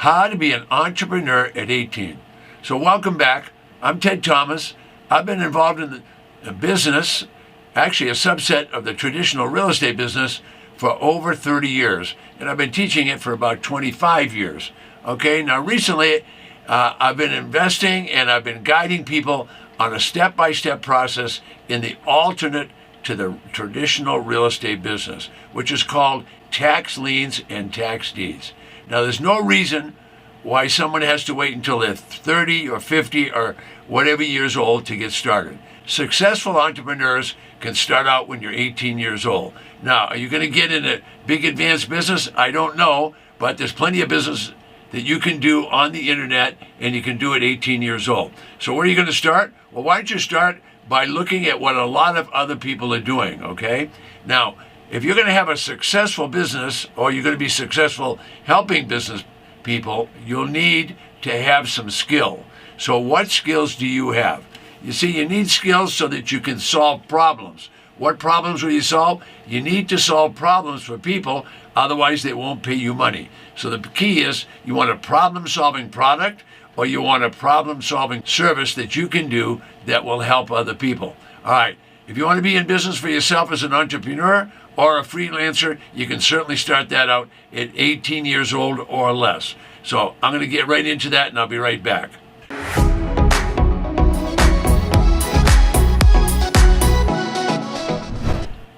How to be an entrepreneur at 18. So welcome back. I'm Ted Thomas. I've been involved in the business, actually a subset of the traditional real estate business, for over 30 years. And I've been teaching it for about 25 years. Okay, now recently I've been investing and I've been guiding people on a step-by-step process in the alternate to the traditional real estate business, which is called tax liens and tax deeds. Now, there's no reason why someone has to wait until they're 30 or 50 or whatever years old to get started. Successful entrepreneurs can start out when you're 18 years old. Now, are you going to get in a big advanced business? I don't know, but there's plenty of business that you can do on the internet, and you can do it 18 years old. So where are you going to start? Well, why don't you start by looking at what a lot of other people are doing, okay? Now, if you're going to have a successful business, or you're going to be successful helping business people, you'll need to have some skill. So what skills do you have? You see, you need skills so that you can solve problems. What problems will you solve? You need to solve problems for people, otherwise they won't pay you money. So the key is, you want a problem-solving product, or you want a problem-solving service that you can do that will help other people. All right, if you want to be in business for yourself as an entrepreneur or a freelancer, you can certainly start that out at 18 years old or less. So I'm going to get right into that, and I'll be right back.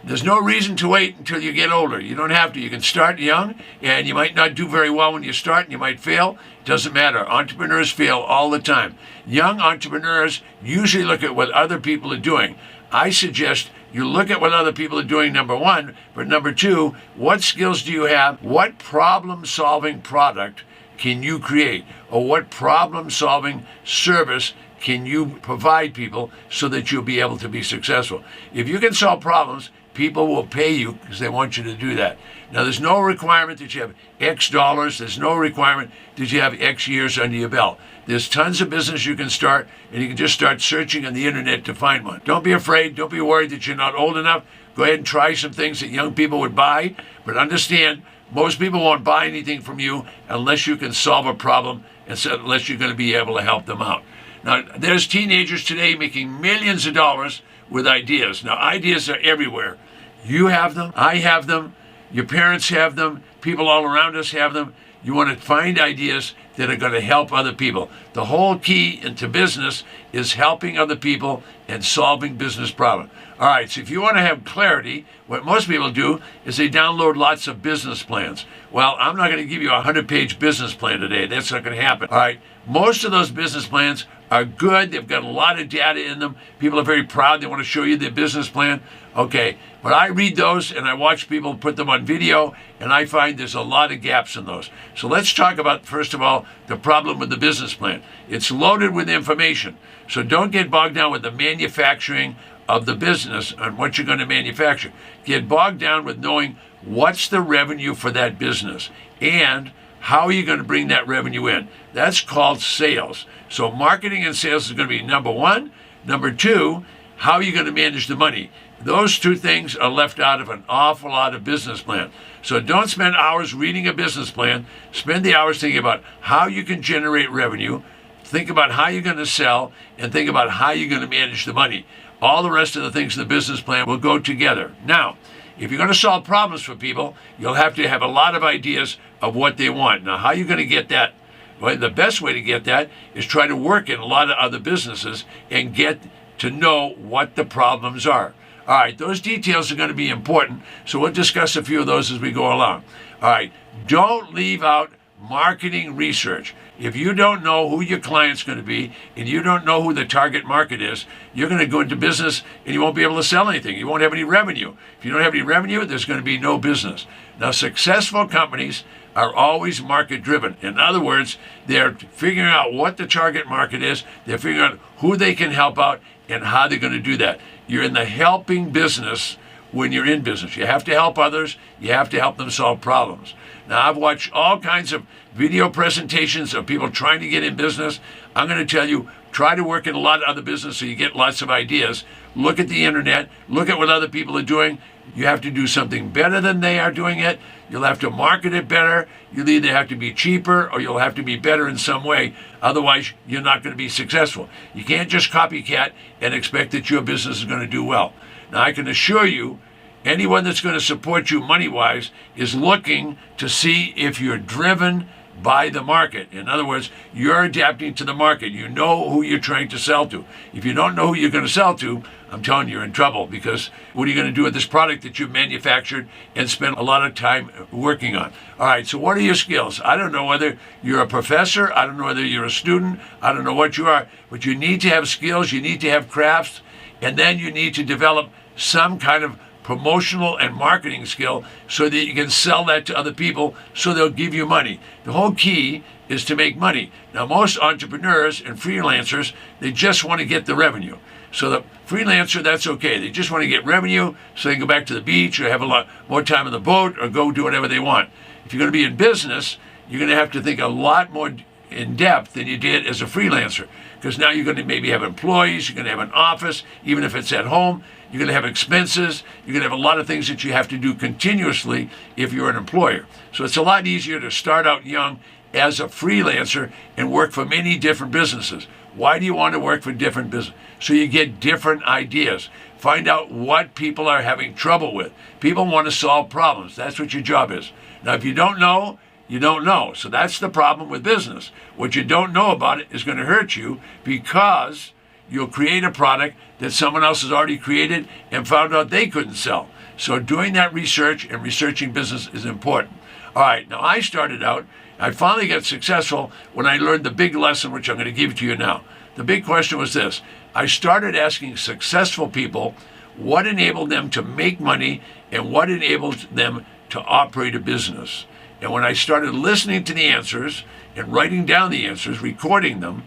There's no reason to wait until you get older. You don't have to. You can start young, and you might not do very well when you start, and you might fail. It doesn't matter. Entrepreneurs fail all the time. Young entrepreneurs usually look at what other people are doing. I suggest you look at what other people are doing, number one, but number two, what skills do you have? What problem-solving product can you create? Or what problem-solving service can you provide people so that you'll be able to be successful? If you can solve problems, people will pay you because they want you to do that. Now, there's no requirement that you have X dollars. There's no requirement that you have X years under your belt. There's tons of business you can start, and you can just start searching on the internet to find one. Don't be afraid. Don't be worried that you're not old enough. Go ahead and try some things that young people would buy, but understand, most people won't buy anything from you unless you can solve a problem, and so unless you're going to be able to help them out. Now, there's teenagers today making millions of dollars with ideas. Now, ideas are everywhere. You have them, I have them, your parents have them, people all around us have them. You want to find ideas that are going to help other people. The whole key into business is helping other people and solving business problems. All right, so if you want to have clarity, what most people do is they download lots of business plans. Well, I'm not going to give you a 100-page business plan today. That's not going to happen. All right, most of those business plans are good. They've got a lot of data in them. People are very proud. They want to show you their business plan. Okay, but I read those and I watch people put them on video, and I find there's a lot of gaps in those. So let's talk about, first of all, the problem with the business plan. It's loaded with information. So don't get bogged down with the manufacturing of the business and what you're going to manufacture. Get bogged down with knowing what's the revenue for that business and how are you going to bring that revenue in. That's called sales. So marketing and sales is going to be number one. Number two, how are you going to manage the money? Those two things are left out of an awful lot of business plan. So don't spend hours reading a business plan. Spend the hours thinking about how you can generate revenue. Think about how you're going to sell, and think about how you're going to manage the money. All the rest of the things in the business plan will go together. Now, if you're going to solve problems for people, you'll have to have a lot of ideas of what they want. Now, how are you going to get that? Well, the best way to get that is try to work in a lot of other businesses and get to know what the problems are. All right, those details are going to be important, so we'll discuss a few of those as we go along. All right, don't leave out marketing research. If you don't know who your client's going to be and you don't know who the target market is, you're going to go into business and you won't be able to sell anything. You won't have any revenue. If you don't have any revenue, there's going to be no business. Now, successful companies are always market driven. In other words, they're figuring out what the target market is, they're figuring out who they can help out and how they're going to do that. You're in the helping business when you're in business. You have to help others, you have to help them solve problems. Now, I've watched all kinds of video presentations of people trying to get in business. I'm going to tell you, try to work in a lot of other business so you get lots of ideas. Look at the internet, look at what other people are doing, You have to do something better than they are doing it. You'll have to market it better. You'll either have to be cheaper or you'll have to be better in some way. Otherwise, you're not going to be successful. You can't just copycat and expect that your business is going to do well. Now, I can assure you, anyone that's going to support you money-wise is looking to see if you're driven by the market. In other words, you're adapting to the market. You know who you're trying to sell to. If you don't know who you're going to sell to, I'm telling you, you're in trouble, because what are you going to do with this product that you've manufactured and spent a lot of time working on? All right, so what are your skills? I don't know whether you're a professor. I don't know whether you're a student. I don't know what you are, but you need to have skills. You need to have crafts, and then you need to develop some kind of promotional and marketing skill so that you can sell that to other people so they'll give you money. The whole key is to make money. Now, most entrepreneurs and freelancers, they just want to get the revenue. So the freelancer, that's okay. They just want to get revenue so they can go back to the beach or have a lot more time on the boat or go do whatever they want. If you're going to be in business, you're going to have to think a lot more in depth than you did as a freelancer, because now you're going to maybe have employees, you're going to have an office, even if it's at home, you're going to have expenses, you're going to have a lot of things that you have to do continuously if you're an employer. So it's a lot easier to start out young as a freelancer and work for many different businesses. Why do you want to work for different businesses? So you get different ideas. Find out what people are having trouble with. People want to solve problems. That's what your job is. Now, if you don't know, you don't know. So that's the problem with business. What you don't know about it is going to hurt you, because you'll create a product that someone else has already created and found out they couldn't sell. So doing that research and researching business is important. All right, now I started out, I finally got successful when I learned the big lesson, which I'm going to give to you now. The big question was this. I started asking successful people what enabled them to make money and what enabled them to operate a business. And when I started listening to the answers and writing down the answers, recording them,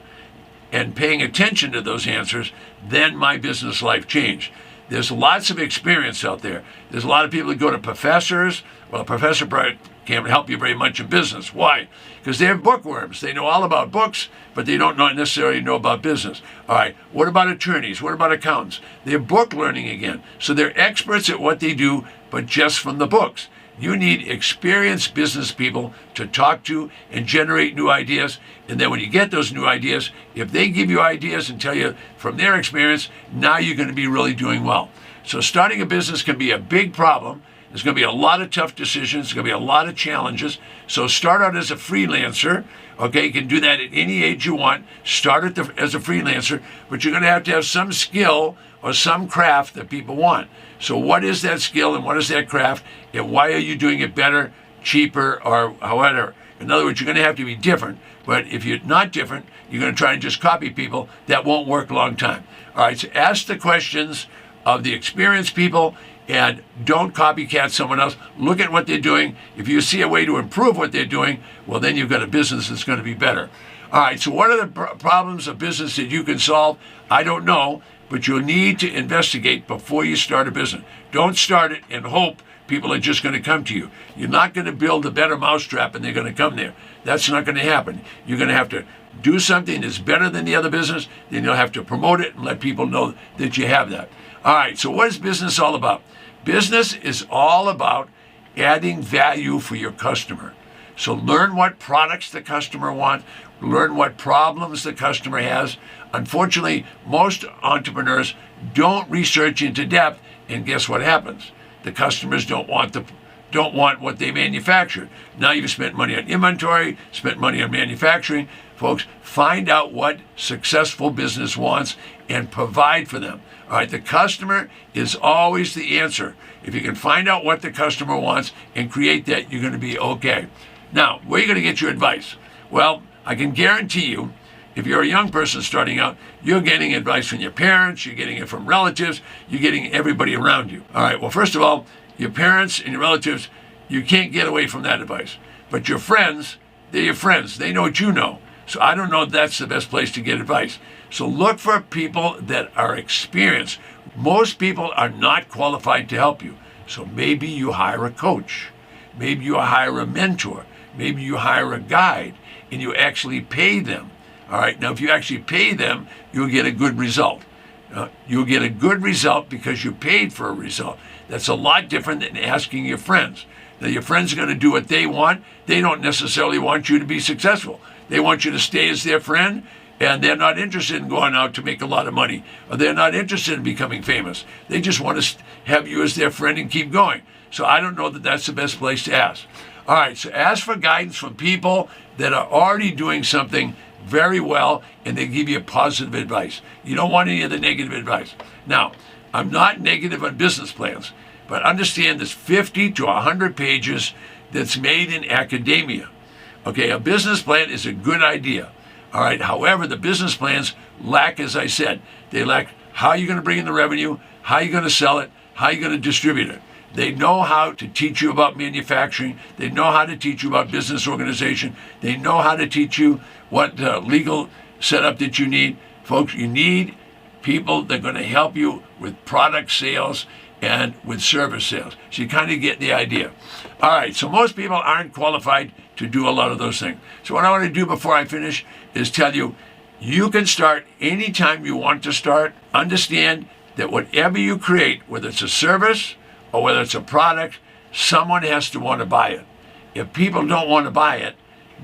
and paying attention to those answers, then my business life changed. There's lots of experience out there. There's a lot of people that go to professors. Well, a professor probably can't help you very much in business. Why? Because they're bookworms. They know all about books, but they don't necessarily know about business. All right, what about attorneys? What about accountants? They're book learning again. So they're experts at what they do, but just from the books. You need experienced business people to talk to and generate new ideas. And then when you get those new ideas, if they give you ideas and tell you from their experience, now you're going to be really doing well. So starting a business can be a big problem. There's going to be a lot of tough decisions. There's going to be a lot of challenges. So start out as a freelancer. Okay, you can do that at any age you want. Start as a freelancer, but you're going to have some skill or some craft that people want. So what is that skill and what is that craft, and why are you doing it better, cheaper, or however? In other words, you're going to have to be different. But if you're not different, you're going to try and just copy people. That won't work a long time. All right, so ask the questions of the experienced people and don't copycat someone else. Look at what they're doing. If you see a way to improve what they're doing, well, then you've got a business that's going to be better. All right, so what are the problems of business that you can solve? I don't know, but you'll need to investigate before you start a business. Don't start it and hope people are just going to come to you. You're not going to build a better mousetrap and they're going to come there. That's not going to happen. You're going to have to do something that's better than the other business. Then you'll have to promote it and let people know that you have that. All right, so what is business all about? Business is all about adding value for your customer. So learn what products the customer wants, learn what problems the customer has. Unfortunately, most entrepreneurs don't research into depth, and guess what happens? The customers don't want what they manufactured. Now you've spent money on inventory, spent money on manufacturing. Folks, find out what successful business wants and provide for them. All right, the customer is always the answer. If you can find out what the customer wants and create that, you're going to be okay. Now, where are you going to get your advice? Well, I can guarantee you, if you're a young person starting out, you're getting advice from your parents, you're getting it from relatives, you're getting everybody around you. All right, well, first of all, your parents and your relatives, you can't get away from that advice. But your friends, they're your friends. They know what you know. So I don't know if that's the best place to get advice. So look for people that are experienced. Most people are not qualified to help you. So maybe you hire a coach. Maybe you hire a mentor. Maybe you hire a guide and you actually pay them. All right, now if you actually pay them, you'll get a good result. You'll get a good result because you paid for a result. That's a lot different than asking your friends. Now, your friends are going to do what they want. They don't necessarily want you to be successful. They want you to stay as their friend, and they're not interested in going out to make a lot of money, or they're not interested in becoming famous. They just want to have you as their friend and keep going. So I don't know that that's the best place to ask. All right, so ask for guidance from people that are already doing something very well, and they give you positive advice. You don't want any of the negative advice. Now, I'm not negative on business plans, but understand there's 50 to 100 pages that's made in academia. Okay, a business plan is a good idea. All right, however, the business plans lack, as I said, they lack how you're going to bring in the revenue, how you're going to sell it, how you're going to distribute it. They know how to teach you about manufacturing. They know how to teach you about business organization. They know how to teach you what legal setup that you need. Folks, you need people that are going to help you with product sales and with service sales. So you kind of get the idea. All right, so most people aren't qualified to do a lot of those things. So what I want to do before I finish is tell you, you can start anytime you want to start. Understand that whatever you create, whether it's a service or whether it's a product, someone has to want to buy it. If people don't want to buy it,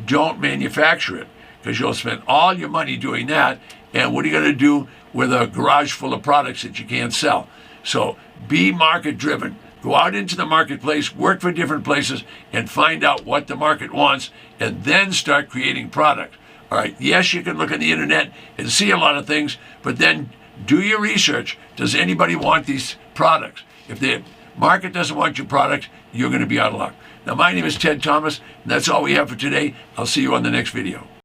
don't manufacture it, because you'll spend all your money doing that, and what are you going to do with a garage full of products that you can't sell? So be market driven. Go out into the marketplace, work for different places, and find out what the market wants, and then start creating product. All right, yes, you can look on the internet and see a lot of things, but then do your research. Does anybody want these products? If the market doesn't want your product, you're going to be out of luck. Now, my name is Ted Thomas, and that's all we have for today. I'll see you on the next video.